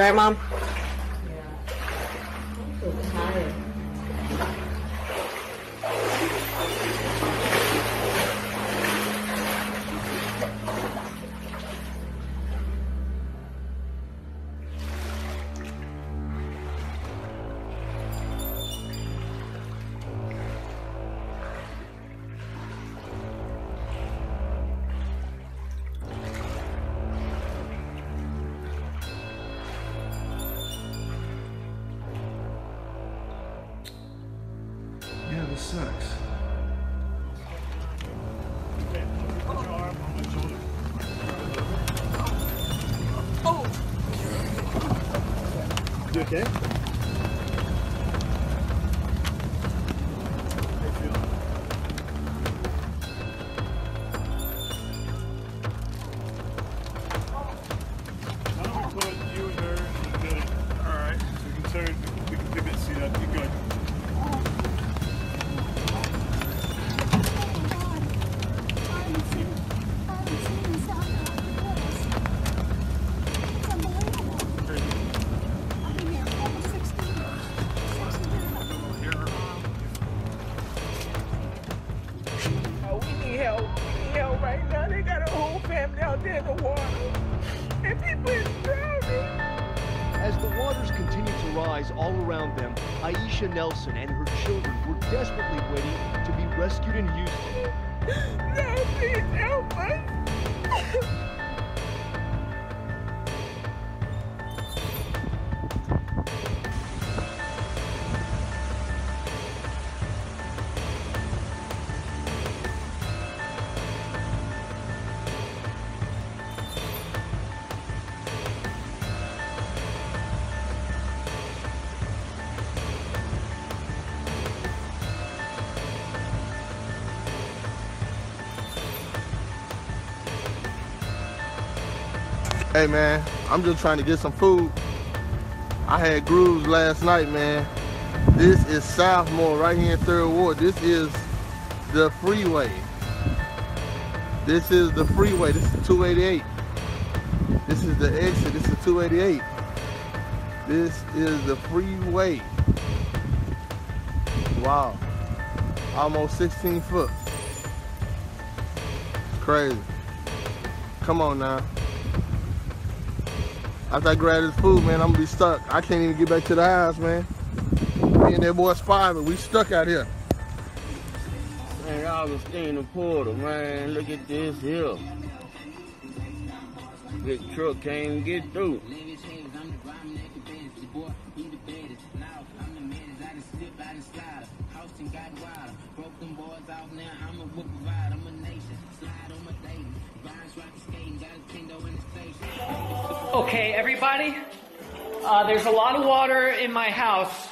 right, Mom? Yeah. I'm so tired. Yeah, this sucks. You okay? Right now, they got a whole family out there in the water, and people is drowning. As the waters continue to rise all around them, Aisha Nelson and her children were desperately waiting to be rescued in Houston. No, please help us. Hey man, I'm just trying to get some food. I had grooves last night, man. This is Southmore right here in 3rd Ward. This is the freeway. This is the freeway. This is 288. This is the exit. This is 288. This is the freeway. Wow. Almost 16 foot. It's crazy. Come on now. After I grab this food, man, I'm gonna be stuck. I can't even get back to the house, man. Me and that boy Spider, we stuck out here. Man, y'all was staying in the portal, man. Look at this here. This truck can't even get through. Okay, everybody, there's a lot of water in my house,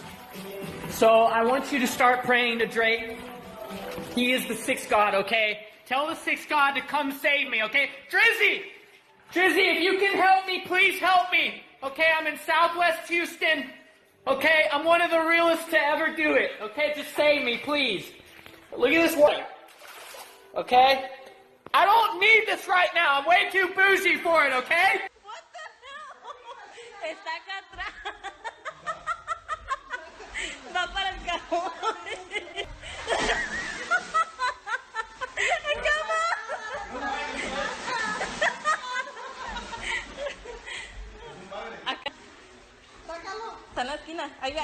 so I want you to start praying to Drake. He is the sixth God, okay? Tell the sixth God to come save me, okay? Drizzy, if you can help me, please help me, okay? I'm in Southwest Houston, okay? I'm one of the realest to ever do it, okay? Just save me, please. Look at this water, okay? I don't need this right now. I'm way too bougie for it, okay? Está acá atrás. Va para el cajón. Acá. Sácalo. Está en la esquina. Ahí va.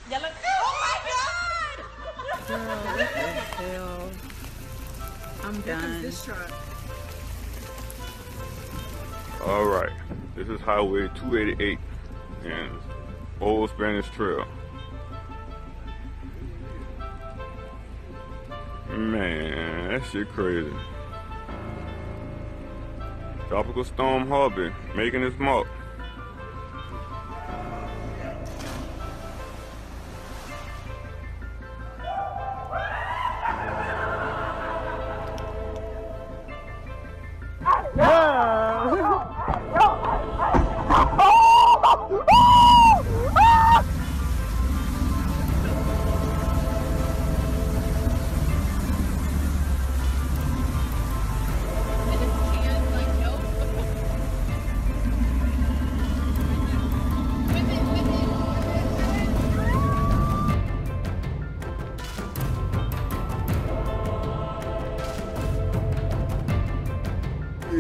Ya lo. Oh my God! Girl, what the hell? I'm done. This truck. All right, this is Highway 288 and Old Spanish Trail. Man, that shit crazy. Tropical Storm Harvey making its mark.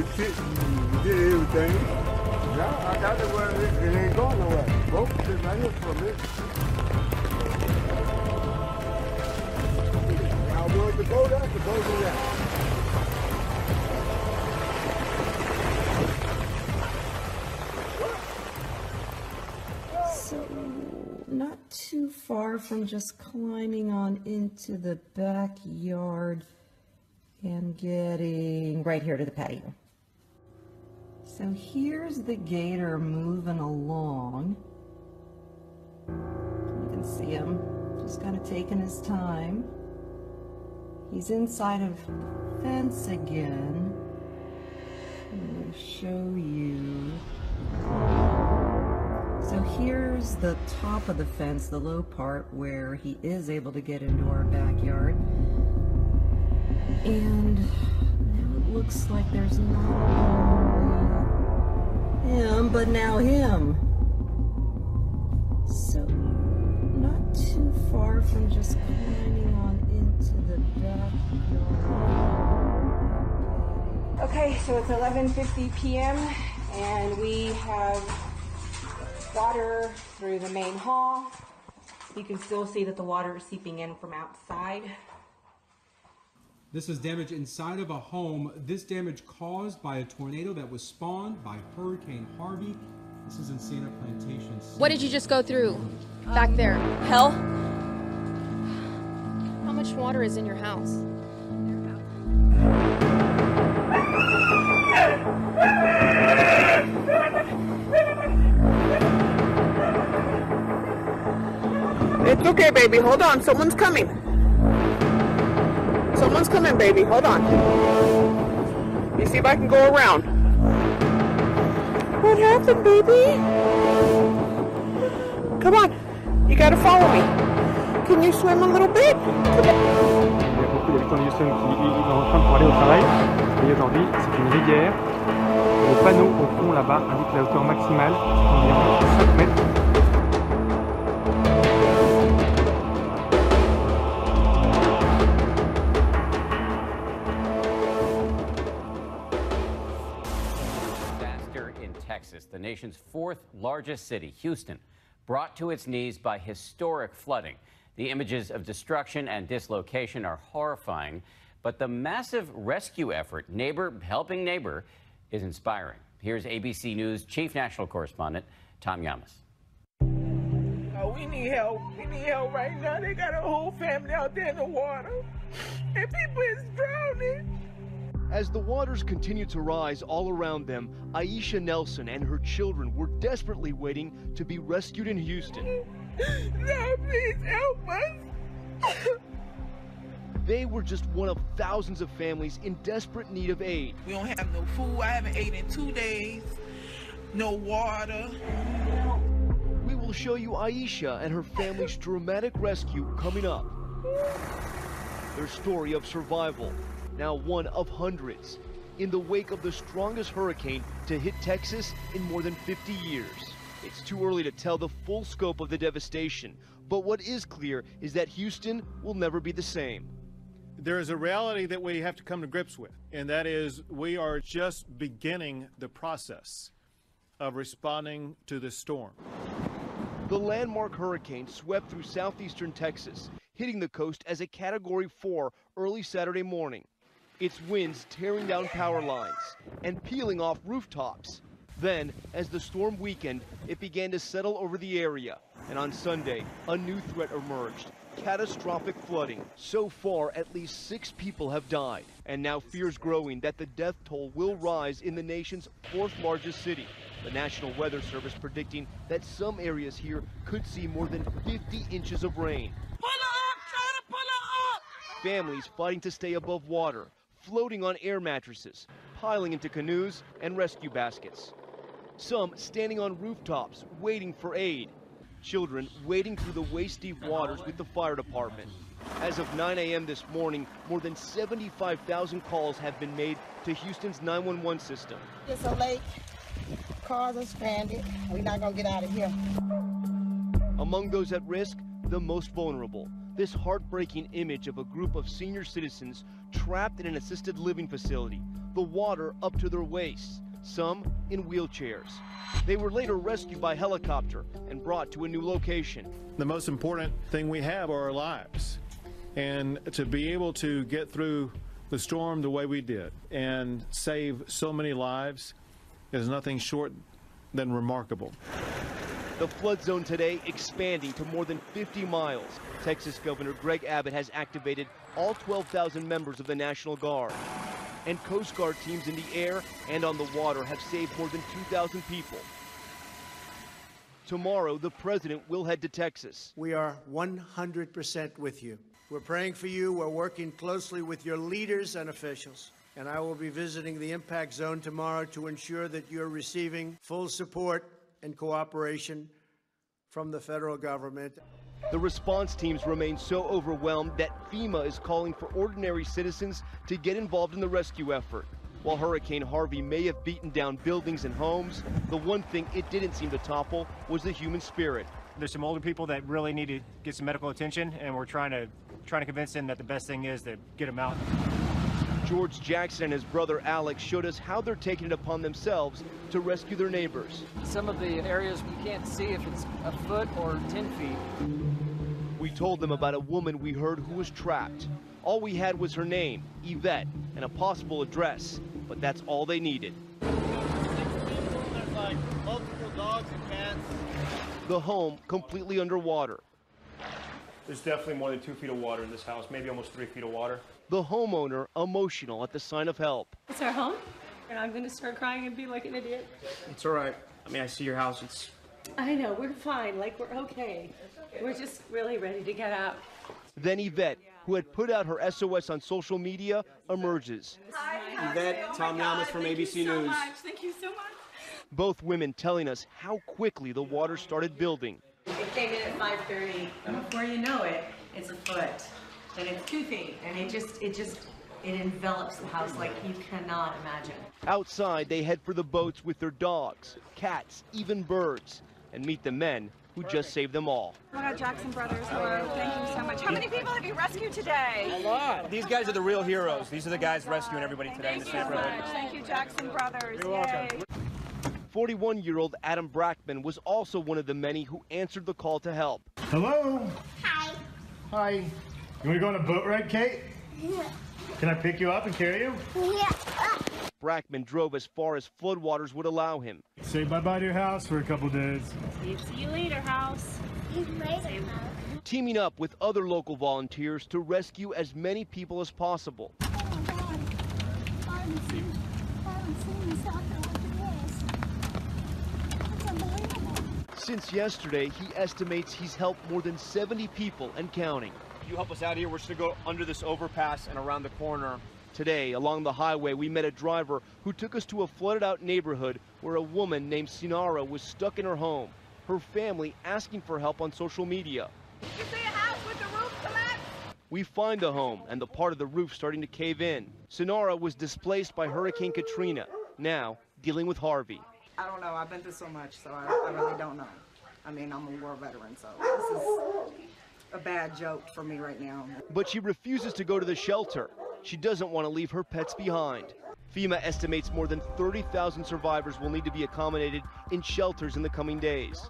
your shit and you did everything. Yeah, I got it where it ain't going nowhere. Both sitting right here for a minute. I wanted to go there, to go to that. So, not too far from just climbing on into the backyard and getting right here to the patio. So here's the gator moving along. You can see him just kind of taking his time. He's inside of the fence again. I'm going to show you. So here's the top of the fence, the low part where he is able to get into our backyard. And now it looks like there's not only him, but now him. So not too far from just climbing on into the backyard. Okay, so it's 11:50 p.m. and we have water through the main hall. You can still see that the water is seeping in from outside. This is damage inside of a home. This damage caused by a tornado that was spawned by Hurricane Harvey. This is in Sienna Plantation. What did you just go through back there? Hell. How much water is in your house? It's okay, baby. Hold on. Someone's coming. Someone's coming, baby. Hold on. Let me see if I can go around. What happened, baby? Come on. You gotta follow me. Can you swim a little bit? Il y a beaucoup d'habitants de Houston qui sont en train de aller au travail. Et aujourd'hui, c'est une rivière. Le panneau au fond là-bas indique la hauteur maximale, environ 5 mètres. Texas, the nation's fourth largest city, Houston, brought to its knees by historic flooding. The images of destruction and dislocation are horrifying, but the massive rescue effort, neighbor helping neighbor, is inspiring. Here's ABC News Chief National Correspondent Tom Yamas. Oh, we need help. We need help right now. They got a whole family out there in the water, and people is drowning. As the waters continued to rise all around them, Aisha Nelson and her children were desperately waiting to be rescued in Houston. No, please help us. They were just one of thousands of families in desperate need of aid. We don't have no food. I haven't ate in 2 days. No water. We will show you Aisha and her family's dramatic rescue coming up. Their story of survival, now one of hundreds, in the wake of the strongest hurricane to hit Texas in more than 50 years. It's too early to tell the full scope of the devastation, but what is clear is that Houston will never be the same. There is a reality that we have to come to grips with, and that is we are just beginning the process of responding to this storm. The landmark hurricane swept through southeastern Texas, hitting the coast as a Category 4 early Saturday morning. Its winds tearing down power lines and peeling off rooftops. Then, as the storm weakened, it began to settle over the area. And on Sunday, a new threat emerged: catastrophic flooding. So far, at least 6 people have died. And now fears growing that the death toll will rise in the nation's 4th largest city. The National Weather Service predicting that some areas here could see more than 50 inches of rain. Pull her up! Try to pull her up! Families fighting to stay above water, floating on air mattresses, piling into canoes and rescue baskets. Some standing on rooftops, waiting for aid. Children wading through the waist-deep waters with the fire department. As of 9 a.m. this morning, more than 75,000 calls have been made to Houston's 911 system. It's a lake. Cars are stranded. We're not going to get out of here. Among those at risk, the most vulnerable, This heartbreaking image of a group of senior citizens trapped in an assisted living facility, the water up to their waists, some in wheelchairs. They were later rescued by helicopter and brought to a new location. The most important thing we have are our lives. And to be able to get through the storm the way we did and save so many lives is nothing short than remarkable. The flood zone today expanding to more than 50 miles. Texas Governor Greg Abbott has activated all 12,000 members of the National Guard. And Coast Guard teams in the air and on the water have saved more than 2,000 people. Tomorrow, the president will head to Texas. We are 100% with you. We're praying for you. We're working closely with your leaders and officials. And I will be visiting the impact zone tomorrow to ensure that you're receiving full support and cooperation from the federal government. The response teams remain so overwhelmed that FEMA is calling for ordinary citizens to get involved in the rescue effort. While Hurricane Harvey may have beaten down buildings and homes, the one thing it didn't seem to topple was the human spirit. There's some older people that really need to get some medical attention, and we're trying to convince them that the best thing is to get them out. George Jackson and his brother Alex showed us how they're taking it upon themselves to rescue their neighbors. Some of the areas we can't see if it's a foot or 10 feet. We told them about a woman we heard who was trapped. All we had was her name, Yvette, and a possible address, but that's all they needed. There's like multiple dogs and cats. The home completely underwater. There's definitely more than 2 feet of water in this house, maybe almost 3 feet of water. The homeowner emotional at the sign of help. It's our home, and I'm going to start crying and be like an idiot. It's all right. I mean, I see your house. I know, we're fine, like we're okay. We're just really ready to get out. Then Yvette, who had put out her SOS on social media, emerges. Hi, Yvette, Tom Yamas from ABC News. Thank you so much. Both women telling us how quickly the water started building. It came in at 5:30, and before you know it, it's a foot, and it's 2 feet, and it envelops the house like you cannot imagine. Outside, they head for the boats with their dogs, cats, even birds, and meet the men who just saved them all. Hello, Jackson Brothers. Hello. Thank you so much. How many people have you rescued today? A lot. These guys are the real heroes. These are the guys rescuing everybody today in this neighborhood. Thank you, Jackson Brothers. You're welcome. 41-year-old Adam Brackman was also one of the many who answered the call to help. Hello. Hi. Hi. You want to go on a boat ride, Kate? Yeah. Can I pick you up and carry you? Yeah. Brackman drove as far as floodwaters would allow him. Say bye-bye to your house for a couple days. See you later, house. See you later, house. Teaming up with other local volunteers to rescue as many people as possible. Since yesterday, he estimates he's helped more than 70 people and counting. You help us out here, we're just gonna go under this overpass and around the corner. Today, along the highway, we met a driver who took us to a flooded-out neighborhood where a woman named Sinara was stuck in her home. Her family asking for help on social media. Did you see a house with the roof collapsed? We find the home and the part of the roof starting to cave in. Sinara was displaced by Hurricane Katrina, now dealing with Harvey. I don't know. I've been through so much, so I really don't know. I mean, I'm a war veteran, so this is a bad joke for me right now. But she refuses to go to the shelter. She doesn't want to leave her pets behind. FEMA estimates more than 30,000 survivors will need to be accommodated in shelters in the coming days.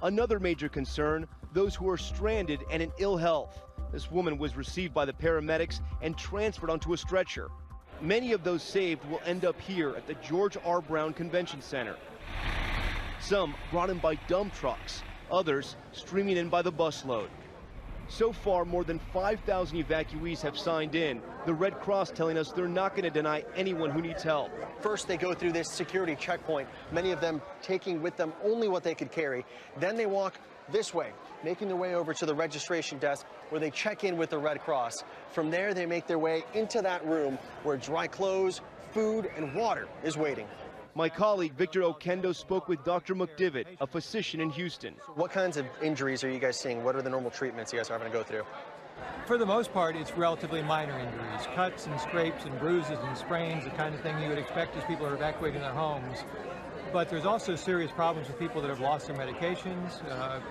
Another major concern, those who are stranded and in ill health. This woman was received by the paramedics and transferred onto a stretcher. Many of those saved will end up here at the George R. Brown Convention Center. Some brought in by dump trucks, others streaming in by the busload. So far, more than 5,000 evacuees have signed in. The Red Cross telling us they're not going to deny anyone who needs help. First, they go through this security checkpoint, many of them taking with them only what they could carry. Then they walk this way, making their way over to the registration desk where they check in with the Red Cross. From there, they make their way into that room where dry clothes, food, and water is waiting. My colleague Victor Okendo spoke with Dr. McDivitt, a physician in Houston. What kinds of injuries are you guys seeing? What are the normal treatments you guys are having to go through? For the most part, it's relatively minor injuries, cuts and scrapes and bruises and sprains, the kind of thing you would expect as people are evacuating their homes. but there's also serious problems with people that have lost their medications,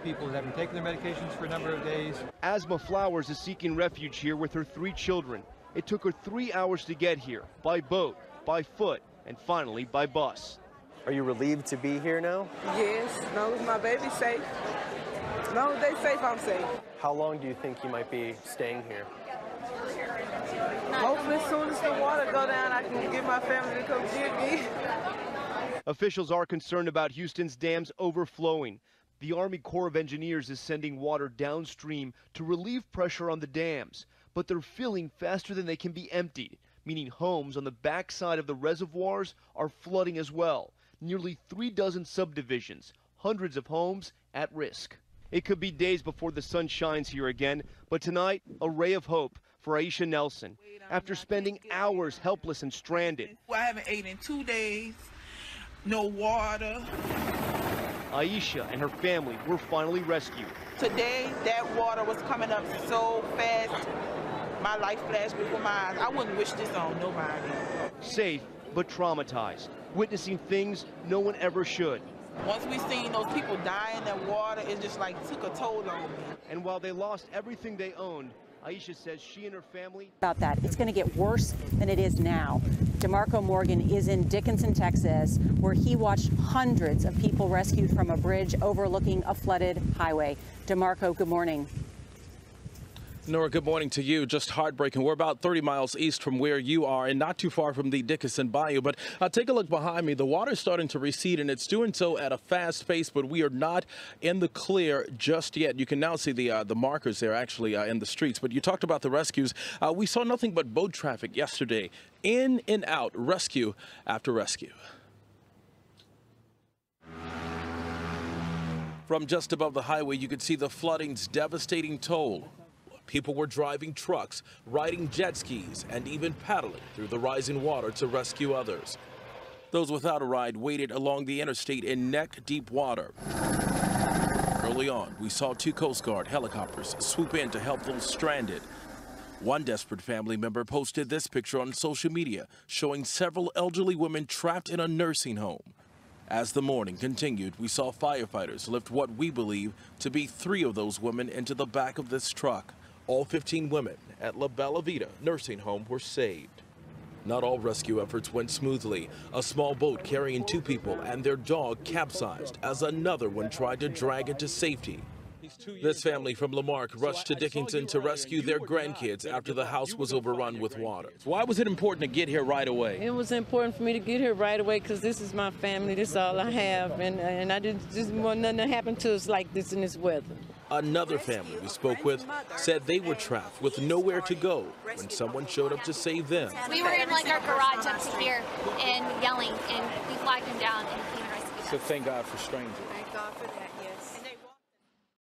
people that haven't taken their medications for a number of days. Asma Flowers is seeking refuge here with her 3 children. It took her 3 hours to get here, by boat, by foot, and finally by bus. Are you relieved to be here now? Yes, as long as my baby's safe. As long as they're safe, I'm safe. How long do you think you might be staying here? Hopefully as soon as the water go down, I can get my family to come get me. Officials are concerned about Houston's dams overflowing. The Army Corps of Engineers is sending water downstream to relieve pressure on the dams, but they're filling faster than they can be emptied, meaning homes on the backside of the reservoirs are flooding as well. Nearly 3 dozen subdivisions, hundreds of homes at risk. It could be days before the sun shines here again, but tonight, a ray of hope for Aisha Nelson. After spending hours helpless and stranded, I haven't eaten in 2 days, no water. Aisha and her family were finally rescued. Today, that water was coming up so fast, my life flashed before my eyes. I wouldn't wish this on nobody. Safe, but traumatized, witnessing things no one ever should. Once we seen those people die in that water, it just like took a toll on me. And while they lost everything they owned, Aisha says she and her family... About that, it's going to get worse than it is now. DeMarco Morgan is in Dickinson, Texas, where he watched hundreds of people rescued from a bridge overlooking a flooded highway. DeMarco, good morning. Nora, good morning to you. Just heartbreaking. We're about 30 miles east from where you are and not too far from the Dickinson Bayou. But take a look behind me. The water's starting to recede, and it's doing so at a fast pace, but we are not in the clear just yet. You can now see the markers there actually in the streets. But you talked about the rescues. We saw nothing but boat traffic yesterday. In and out, rescue after rescue. From just above the highway, you could see the flooding's devastating toll. People were driving trucks, riding jet skis, and even paddling through the rising water to rescue others. Those without a ride waited along the interstate in neck-deep water. Early on, we saw 2 Coast Guard helicopters swoop in to help those stranded. One desperate family member posted this picture on social media, showing several elderly women trapped in a nursing home. As the morning continued, we saw firefighters lift what we believe to be 3 of those women into the back of this truck. All 15 women at La Bella Vita nursing home were saved. Not all rescue efforts went smoothly. A small boat carrying 2 people and their dog capsized as another one tried to drag it to safety. This family from Lamarck rushed to Dickinson to rescue their grandkids after the house was overrun with water. Why was it important to get here right away? It was important for me to get here right away because this is my family. This is all I have, and I just want nothing to happen to us like this in this weather. Another family we spoke with said they were trapped with nowhere to go when someone showed up to save them. We were in like our garage up to here and yelling, and we flagged him down and came and rescued us. So thank God for strangers. Thank God for that, yes.